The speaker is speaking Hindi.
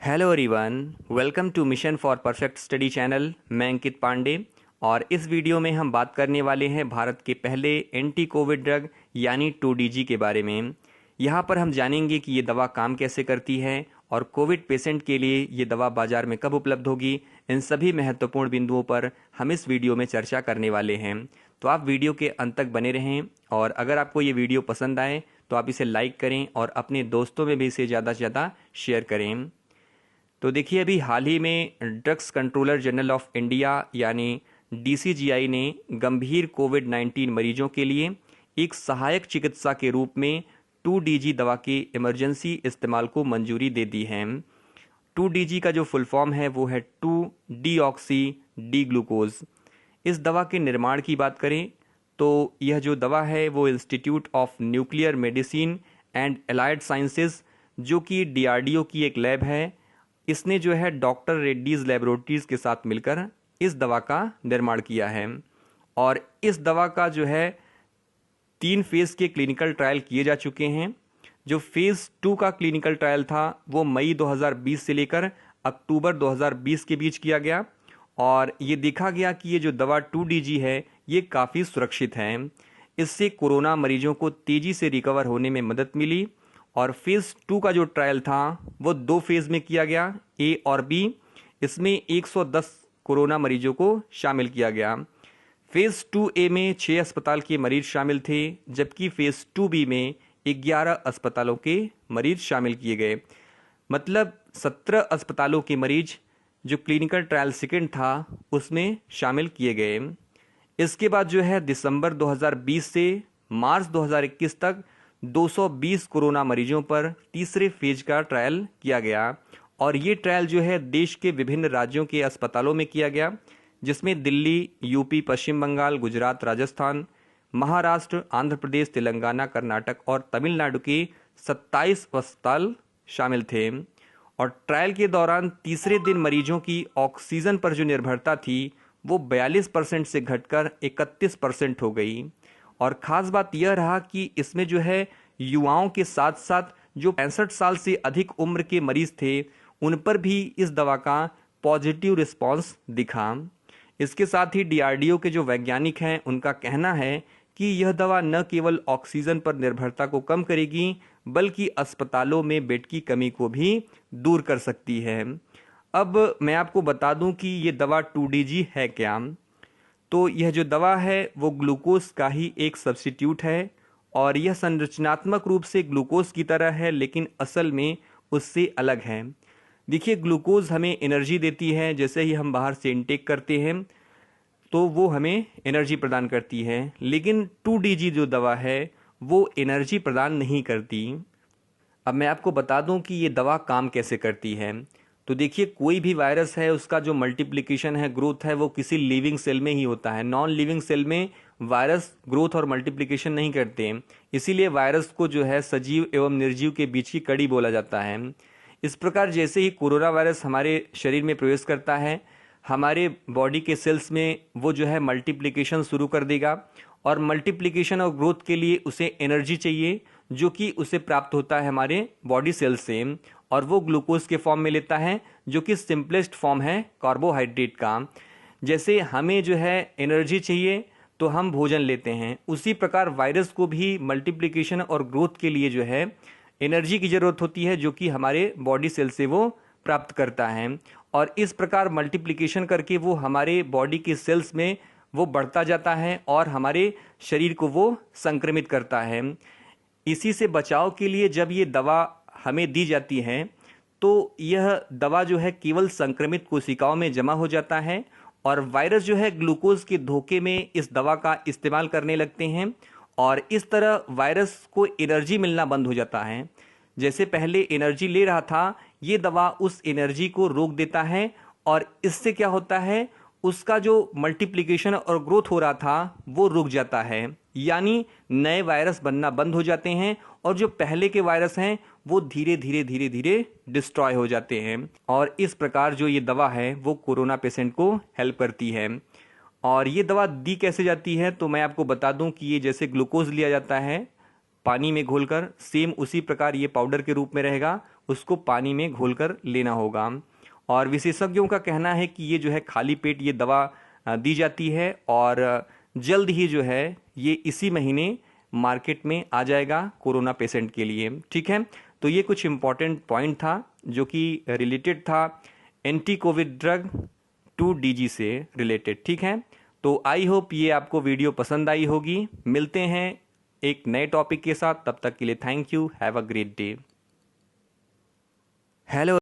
Hello everyone, welcome to mission for perfect study channel. मैं अंकित पांडे और इस वीडियो में हम बात करने वाले हैं भारत के पहले एंटी कोविड ड्रग यानी 2DG के बारे में। यहाँ पर हम जानेंगे कि ये दवा काम कैसे करती है और कोविड पेशेंट के लिए ये दवा बाजार में कब उपलब्ध होगी। इन सभी महत्वपूर्ण बिंदुओं पर हम इस वीडियो में चर्चा करने वाले हैं, तो आप वीडियो के अंत तक बने रहें। और अगर आपको ये वीडियो पसंद आए तो आप इसे लाइक करें और अपने दोस्तों में भी इसे ज़्यादा से ज़्यादा शेयर करें। तो देखिए, अभी हाल ही में drugs controller general of India यानी DCGI ने गंभीर कोविड-19 मरीजों के लिए एक सहायक चिकित्सा के रूप में 2DG दवा के इमरजेंसी इस्तेमाल को मंजूरी दे दी है। 2DG का जो फुल फॉर्म है वो है 2-डीऑक्सी डी ग्लूकोज। इस दवा के निर्माण की बात करें तो यह जो दवा है वो institute of nuclear medicine and allied sciences, जो कि DRDO की एक लैब है, इसने जो है डॉक्टर रेड्डीज लेबोरेटरीज के साथ मिलकर इस दवा का निर्माण किया है। और इस दवा का जो है 3 फेज के क्लिनिकल ट्रायल किए जा चुके हैं। जो फेज 2 का क्लिनिकल ट्रायल था वो मई 2020 से लेकर अक्टूबर 2020 के बीच किया गया और ये देखा गया कि ये जो दवा 2DG है ये काफ़ी सुरक्षित है। इससे कोरोना मरीजों को तेज़ी से रिकवर होने में मदद मिली। और फेज़ 2 का जो ट्रायल था वो 2 फेज़ में किया गया, A और B। इसमें 110 कोरोना मरीजों को शामिल किया गया। फेज़ 2A में 6 अस्पताल के मरीज शामिल थे, जबकि फेज़ 2B में 11 अस्पतालों के मरीज शामिल किए गए। मतलब 17 अस्पतालों के मरीज जो क्लिनिकल ट्रायल सेकेंड था उसमें शामिल किए गए। इसके बाद जो है दिसंबर 2020 से मार्च 2021 तक 220 कोरोना मरीजों पर तीसरे फेज का ट्रायल किया गया। और ये ट्रायल जो है देश के विभिन्न राज्यों के अस्पतालों में किया गया, जिसमें दिल्ली, यूपी, पश्चिम बंगाल, गुजरात, राजस्थान, महाराष्ट्र, आंध्र प्रदेश, तेलंगाना, कर्नाटक और तमिलनाडु के 27 अस्पताल शामिल थे। और ट्रायल के दौरान तीसरे दिन मरीजों की ऑक्सीजन पर जो निर्भरता थी वो 42% से घटकर 31% हो गई। और ख़ास बात यह रहा कि इसमें जो है युवाओं के साथ साथ जो 65 साल से अधिक उम्र के मरीज थे उन पर भी इस दवा का पॉजिटिव रिस्पांस दिखा। इसके साथ ही DRDO के जो वैज्ञानिक हैं उनका कहना है कि यह दवा न केवल ऑक्सीजन पर निर्भरता को कम करेगी बल्कि अस्पतालों में बेड की कमी को भी दूर कर सकती है। अब मैं आपको बता दूं कि ये दवा 2DG है क्या। तो यह जो दवा है वो ग्लूकोज का ही एक सब्स्टिट्यूट है और यह संरचनात्मक रूप से ग्लूकोज की तरह है, लेकिन असल में उससे अलग है। देखिए, ग्लूकोज हमें एनर्जी देती है, जैसे ही हम बाहर से इनटेक करते हैं तो वो हमें एनर्जी प्रदान करती है, लेकिन 2DG जो दवा है वो एनर्जी प्रदान नहीं करती। अब मैं आपको बता दूं कि ये दवा काम कैसे करती है। तो देखिए, कोई भी वायरस है उसका जो मल्टीप्लिकेशन है, ग्रोथ है, वो किसी लिविंग सेल में ही होता है। नॉन लिविंग सेल में वायरस ग्रोथ और मल्टीप्लिकेशन नहीं करते हैं, इसीलिए वायरस को जो है सजीव एवं निर्जीव के बीच की कड़ी बोला जाता है। इस प्रकार जैसे ही कोरोना वायरस हमारे शरीर में प्रवेश करता है, हमारे बॉडी के सेल्स में वो जो है मल्टीप्लिकेशन शुरू कर देगा। और मल्टीप्लिकेशन और ग्रोथ के लिए उसे एनर्जी चाहिए, जो कि उसे प्राप्त होता है हमारे बॉडी सेल से, और वो ग्लूकोज के फॉर्म में लेता है, जो कि सिंपलेस्ट फॉर्म है कार्बोहाइड्रेट का। जैसे हमें जो है एनर्जी चाहिए तो हम भोजन लेते हैं, उसी प्रकार वायरस को भी मल्टीप्लिकेशन और ग्रोथ के लिए जो है एनर्जी की ज़रूरत होती है, जो कि हमारे बॉडी सेल से वो प्राप्त करता है। और इस प्रकार मल्टीप्लिकेशन करके वो हमारे बॉडी के सेल्स में वो बढ़ता जाता है और हमारे शरीर को वो संक्रमित करता है। इसी से बचाव के लिए जब ये दवा हमें दी जाती है तो यह दवा जो है केवल संक्रमित कोशिकाओं में जमा हो जाता है और वायरस जो है ग्लूकोज के धोखे में इस दवा का इस्तेमाल करने लगते हैं और इस तरह वायरस को एनर्जी मिलना बंद हो जाता है। जैसे पहले एनर्जी ले रहा था, ये दवा उस एनर्जी को रोक देता है और इससे क्या होता है, उसका जो मल्टीप्लिकेशन और ग्रोथ हो रहा था वो रुक जाता है, यानी नए वायरस बनना बंद हो जाते हैं और जो पहले के वायरस हैं वो धीरे धीरे धीरे धीरे डिस्ट्रॉय हो जाते हैं। और इस प्रकार जो ये दवा है वो कोरोना पेशेंट को हेल्प करती है। और ये दवा दी कैसे जाती है, तो मैं आपको बता दूं कि ये जैसे ग्लूकोज लिया जाता है पानी में घोलकर, सेम उसी प्रकार ये पाउडर के रूप में रहेगा। उसको पानी में घोलकर लेना होगा। और विशेषज्ञों का कहना है कि ये जो है खाली पेट ये दवा दी जाती है और जल्द ही जो है ये इसी महीने मार्केट में आ जाएगा कोरोना पेशेंट के लिए। ठीक है, तो ये कुछ इंपॉर्टेंट पॉइंट था जो कि रिलेटेड था एंटी कोविड ड्रग 2DG से रिलेटेड। ठीक है, तो आई होप ये आपको वीडियो पसंद आई होगी। मिलते हैं एक नए टॉपिक के साथ, तब तक के लिए thank you, have a great day. Hello.